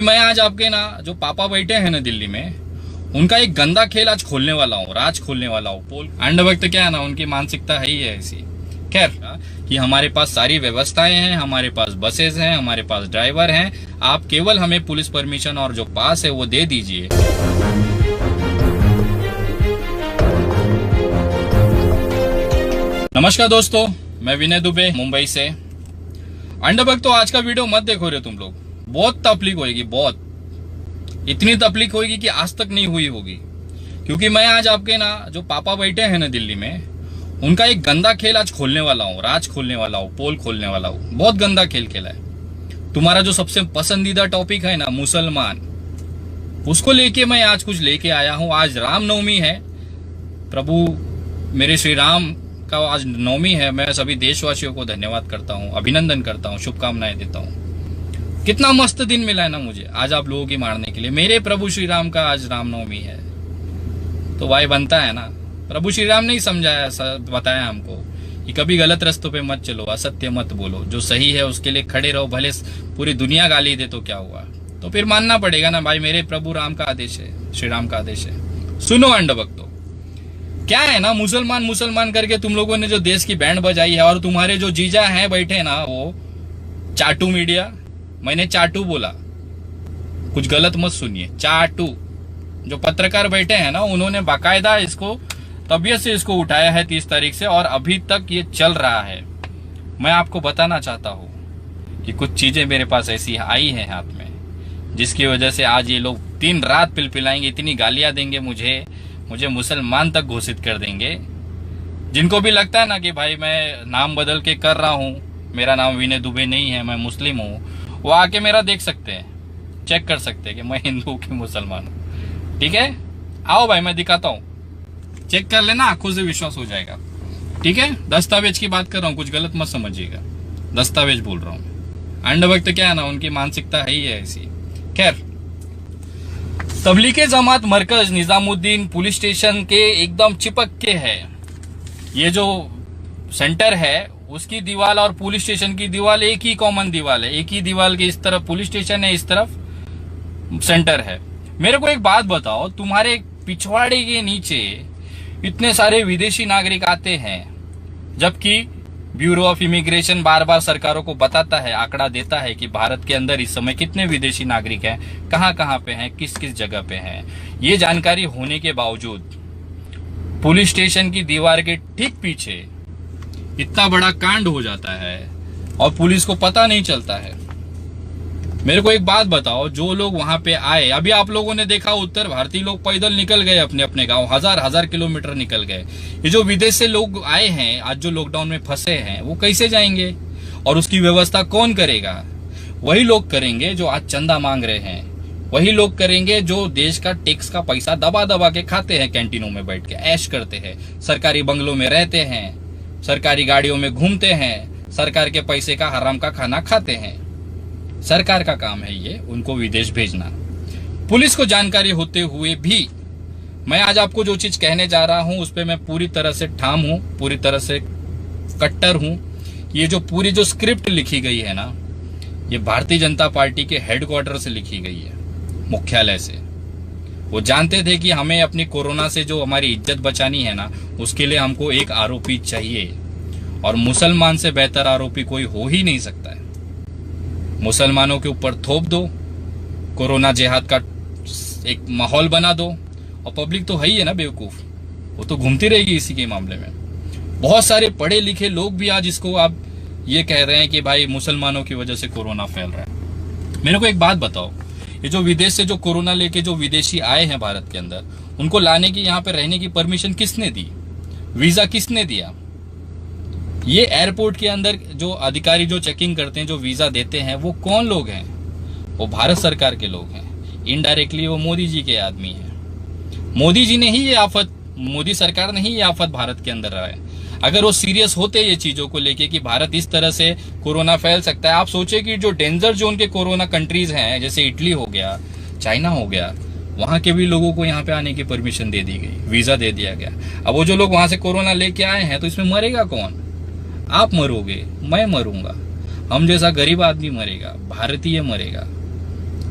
मैं आज आपके ना जो पापा बैठे हैं ना दिल्ली में, उनका एक गंदा खेल आज खोलने वाला हूँ, राज खोलने वाला हूँ। पोल एंड वक्त क्या है ना, उनकी मानसिकता है ही है ऐसी। खैर कि हमारे पास सारी व्यवस्थाएं हैं, हमारे पास बसेस हैं, हमारे पास ड्राइवर हैं, आप केवल हमें पुलिस परमिशन और जो पास है वो दे दीजिए। नमस्कार दोस्तों, मैं विनय दुबे मुंबई से। अंडरबग तो आज का वीडियो मत देखो रे तुम लोग, बहुत तकलीफ होगी, बहुत इतनी तकलीफ होगी कि आज तक नहीं हुई होगी। क्योंकि मैं आज आपके ना जो पापा बैठे हैं ना दिल्ली में, उनका एक गंदा खेल आज खोलने वाला हूँ, राज खोलने वाला हूँ, पोल खोलने वाला हूँ। बहुत गंदा खेल खेला है। तुम्हारा जो सबसे पसंदीदा टॉपिक है ना मुसलमान, उसको लेके मैं आज कुछ लेके आया हूँ। आज रामनवमी है, प्रभु मेरे श्री राम का आज नवमी है। मैं सभी देशवासियों को धन्यवाद करता हूँ, अभिनंदन करता हूँ, शुभकामनाएं देता हूँ। कितना मस्त दिन मिला है ना मुझे आज आप लोगों की मारने के लिए। मेरे प्रभु श्री राम का आज रामनवमी है, तो भाई बनता है ना। प्रभु श्री राम ने ही समझाया, बताया हमको कि कभी गलत रास्तों पे मत चलो, असत्य मत बोलो, जो सही है उसके लिए खड़े रहो, भले पूरी दुनिया गाली दे तो क्या हुआ। तो फिर मानना पड़ेगा ना भाई, मेरे प्रभु राम का आदेश है, श्री राम का आदेश है। सुनो अंडभक्तों, क्या है ना, मुसलमान मुसलमान करके तुम लोगों ने जो देश की बैंड बजाई है, और तुम्हारे जो जीजा हैं बैठे ना वो चाटू मीडिया, मैंने चाटू बोला, कुछ गलत मत सुनिए, चाटू जो पत्रकार बैठे हैं ना, उन्होंने बाकायदा इसको तबीयत से इसको उठाया है 30 तारीख से, और अभी तक ये चल रहा है। मैं आपको बताना चाहता हूं कि कुछ चीजें मेरे पास ऐसी आई हैं हाथ में, जिसकी वजह से आज ये लोग दिन रात पिलपिलाएंगे, इतनी गालियां देंगे मुझे मुसलमान तक घोषित कर देंगे। जिनको भी लगता है ना कि भाई मैं नाम बदल के कर रहा हूं, मेरा नाम विनय दुबे नहीं है, मैं मुस्लिम हूं, वो आके मेरा देख सकते हैं, चेक कर सकते हैं कि मैं हिंदू की मुसलमान हूं। ठीक है, आओ भाई मैं दिखाता हूं, चेक कर लेना, आंखों से विश्वास हो जाएगा। ठीक है, दस्तावेज की बात कर रहा हूं, कुछ गलत मत समझिएगा, दस्तावेज बोल रहा हूं। अंडभक्त क्या है ना, उनकी मानसिकता है ही है ऐसी। खैर, तबलीगे जमात मरकज निजामुद्दीन पुलिस स्टेशन के एकदम चिपक के है। ये जो सेंटर है उसकी दीवार और पुलिस स्टेशन की दीवार एक ही कॉमन दीवार है, एक ही दीवार के इस तरफ पुलिस स्टेशन है, इस तरफ सेंटर है। मेरे को एक बात बताओ, तुम्हारे पिछवाड़े के नीचे इतने सारे विदेशी नागरिक आते हैं, जबकि ब्यूरो ऑफ इमिग्रेशन बार बार सरकारों को बताता है, आंकड़ा देता है कि भारत के अंदर इस समय कितने विदेशी नागरिक हैं, कहां कहां पे हैं, किस किस जगह पे हैं। ये जानकारी होने के बावजूद पुलिस स्टेशन की दीवार के ठीक पीछे इतना बड़ा कांड हो जाता है और पुलिस को पता नहीं चलता है। मेरे को एक बात बताओ, जो लोग वहां पे आए, अभी आप लोगों ने देखा उत्तर भारतीय लोग पैदल निकल गए अपने अपने गांव, हजार किलोमीटर निकल गए। ये जो विदेश से लोग आए हैं, आज जो लॉकडाउन में फंसे हैं, वो कैसे जाएंगे और उसकी व्यवस्था कौन करेगा? वही लोग करेंगे जो आज चंदा मांग रहे हैं, वही लोग करेंगे जो देश का टैक्स का पैसा दबा दबा के खाते हैं, कैंटीनों में बैठ के ऐश करते हैं, सरकारी बंगलों में रहते हैं, सरकारी गाड़ियों में घूमते हैं, सरकार के पैसे का हराम का खाना खाते हैं। सरकार का काम है ये उनको विदेश भेजना। पुलिस को जानकारी होते हुए भी मैं आज आपको जो चीज कहने जा रहा हूं, उस पर मैं पूरी तरह से ठाम हूं, पूरी तरह से कट्टर हूं। ये जो पूरी जो स्क्रिप्ट लिखी गई है ना, ये भारतीय जनता पार्टी के हेडक्वार्टर से लिखी गई है, मुख्यालय से। वो जानते थे कि हमें अपनी कोरोना से जो हमारी इज्जत बचानी है ना, उसके लिए हमको एक आरोपी चाहिए, और मुसलमान से बेहतर आरोपी कोई हो ही नहीं सकता है। मुसलमानों के ऊपर थोप दो, कोरोना जिहाद का एक माहौल बना दो, और पब्लिक तो है ही है ना बेवकूफ, वो तो घूमती रहेगी इसी के मामले में। बहुत सारे पढ़े लिखे लोग भी आज इसको आप ये कह रहे हैं कि भाई मुसलमानों की वजह से कोरोना फैल रहा है। मेरे को एक बात बताओ, ये जो विदेश से जो कोरोना लेके जो विदेशी आए हैं भारत के अंदर, उनको लाने की, यहाँ पे रहने की परमिशन किसने दी? वीजा किसने दिया? ये एयरपोर्ट के अंदर जो अधिकारी जो चेकिंग करते हैं, जो वीजा देते हैं, वो कौन लोग हैं? वो भारत सरकार के लोग हैं। इनडायरेक्टली वो मोदी जी के आदमी हैं। मोदी जी ने ही ये आफत, मोदी सरकार ने ही ये आफत भारत के अंदर रहा है। अगर वो सीरियस होते ये चीजों को लेके कि भारत इस तरह से कोरोना फैल सकता है, आप सोचे कि जो डेंजर जोन के कोरोना कंट्रीज हैं, जैसे इटली हो गया, चाइना हो गया, वहां के भी लोगों को यहाँ पे आने की परमिशन दे दी गई, वीजा दे दिया गया। अब वो जो लोग वहां से कोरोना लेके आए हैं, तो इसमें मरेगा कौन? आप मरोगे, मैं मरूंगा, हम जैसा गरीब आदमी मरेगा, भारतीय मरेगा।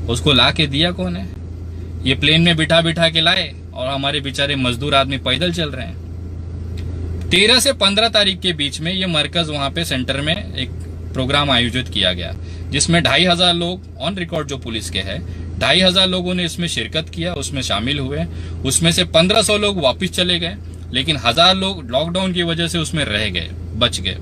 उसको ला के दिया कौन है? ये प्लेन में बिठा बिठा के लाए और हमारे बेचारे मजदूर आदमी पैदल चल रहे हैं। 13 से 15 तारीख के बीच में ये मरकज वहां पे सेंटर में एक प्रोग्राम आयोजित किया गया, जिसमें 2500 लोग ऑन रिकॉर्ड जो पुलिस के हैं, 2500 लोगों ने इसमें शिरकत किया, उसमें शामिल हुए। उसमें से 1500 लोग वापस चले गए, लेकिन 1000 लोग लॉकडाउन की वजह से उसमें रह गए, बच गए।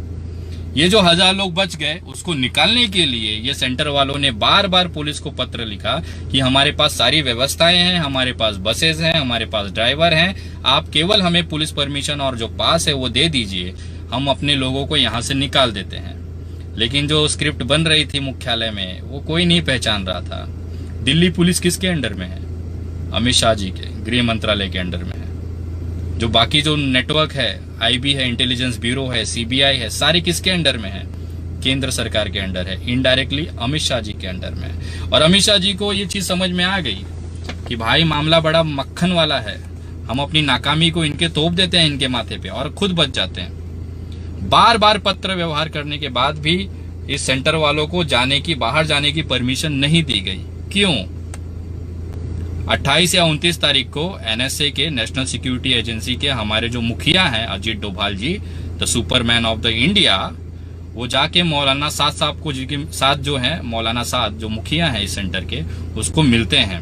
ये जो 1000 लोग बच गए, उसको निकालने के लिए ये सेंटर वालों ने बार बार पुलिस को पत्र लिखा कि हमारे पास सारी व्यवस्थाएं हैं, हमारे पास बसेस हैं, हमारे पास ड्राइवर हैं, आप केवल हमें पुलिस परमिशन और जो पास है वो दे दीजिए, हम अपने लोगों को यहां से निकाल देते हैं। लेकिन जो स्क्रिप्ट बन रही थी मुख्यालय में, वो कोई नहीं पहचान रहा था। दिल्ली पुलिस किसके अंडर में है? अमित शाह जी के गृह मंत्रालय के अंडर में है। जो बाकी जो नेटवर्क है, आईबी है, इंटेलिजेंस ब्यूरो है, सीबीआई है, सारी किसके अंडर में है? केंद्र सरकार के अंडर है, इनडायरेक्टली अमित शाह जी के अंडर में है। और अमित शाह जी को ये चीज समझ में आ गई कि भाई मामला बड़ा मक्खन वाला है, हम अपनी नाकामी को इनके तोप देते हैं इनके माथे पे और खुद बच जाते हैं। बार बार पत्र व्यवहार करने के बाद भी इस सेंटर वालों को बाहर जाने की परमिशन नहीं दी गई। क्यों? 28 या 29 तारीख को एनएसए के, नेशनल सिक्योरिटी एजेंसी के हमारे जो मुखिया हैं Ajit Doval ji, the superman of the India, वो जाके मौलाना साद साहब को, जिनके साथ जो है मौलाना साद जो मुखिया हैं इस सेंटर के, उसको मिलते हैं।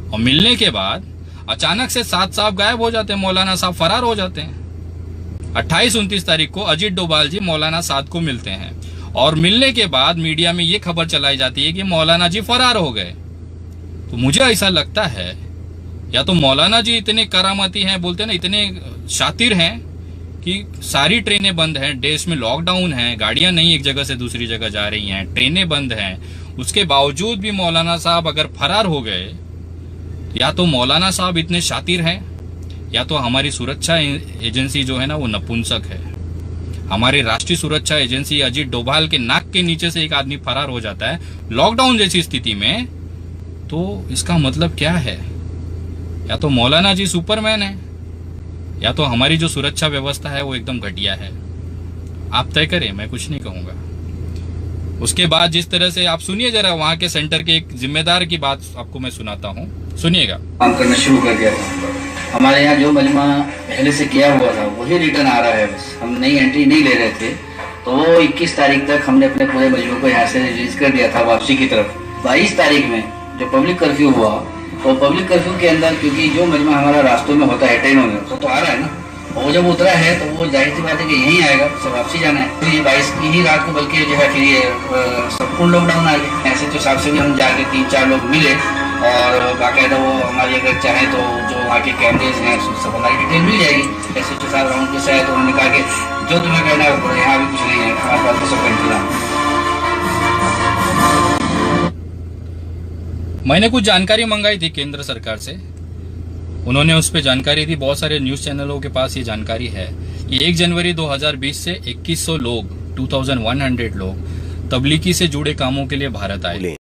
और मिलने के बाद अचानक से साद साहब गायब हो जाते हैं, मौलाना साहब फरार हो जाते हैं। 28-29 तारीख को अजीत डोभाल जी मौलाना साद को मिलते हैं और मिलने के बाद मीडिया में ये खबर चलाई जाती है कि मौलाना जी फरार हो गए। तो मुझे ऐसा लगता है या तो मौलाना जी इतने करामती हैं, बोलते हैं ना, इतने शातिर हैं कि सारी ट्रेनें बंद हैं, देश में लॉकडाउन है, गाड़ियां नहीं एक जगह से दूसरी जगह जा रही हैं, ट्रेनें बंद हैं, उसके बावजूद भी मौलाना साहब अगर फरार हो गए, या तो मौलाना साहब इतने शातिर हैं या तो हमारी सुरक्षा एजेंसी जो है ना वो नपुंसक है। हमारी राष्ट्रीय सुरक्षा एजेंसी अजीत डोभाल के नाक के नीचे से एक आदमी फरार हो जाता है लॉकडाउन जैसी स्थिति में, तो इसका मतलब क्या है? या तो मौलाना जी सुपरमैन है या तो हमारी जो सुरक्षा व्यवस्था है वो एकदम घटिया है। आप तय करें, मैं कुछ नहीं कहूंगा। उसके बाद जिस तरह से आप सुनिए जरा, वहां के सेंटर के एक जिम्मेदार की बात आपको मैं सुनाता हूँ, सुनिएगा। काम करना शुरू कर दिया था। हमारे यहाँ जो मजमा पहले से किया हुआ था वही रिटर्न आ रहा है, बस हम नई एंट्री नहीं ले रहे थे। तो वो 21 तारीख तक हमने अपने पूरे मजमू को यहाँ से रिलीज कर दिया था वापसी की तरफ। 22 तारीख में जो पब्लिक कर्फ्यू हुआ, तो पब्लिक कर्फ्यू के अंदर क्योंकि जो मजमा हमारा रास्तों में होता है, ट्रेनों में तो आ रहा है ना, वो जब उतरा है तो वो जाहिर सी बात है कि यहीं आएगा, सब वापसी जाना है। फिर ये 22 की ही रात को बल्कि जो है फिर ये संपूर्ण लॉकडाउन आ गया। ऐसे तो हिसाब से भी हम जाके 3-4 लोग मिले और बाकायदा वो हमारी अगर चाहे तो जो वहाँ के कैमरेज हैं सब हमारी डिटेल मिल जाएगी। ऐसे तो साहब राउंड के साथ तो उन्होंने कहा कि जो तुम्हें करना है वो करो, यहाँ भी कुछ नहीं है, हमारे पास तो सब इंतजाम। मैंने कुछ जानकारी मंगाई थी केंद्र सरकार से, उन्होंने उस पर जानकारी दी। बहुत सारे न्यूज चैनलों के पास ये जानकारी है कि 1 जनवरी 2020 से 2100 लोग, 2100 लोग तबलीगी से जुड़े कामों के लिए भारत आए।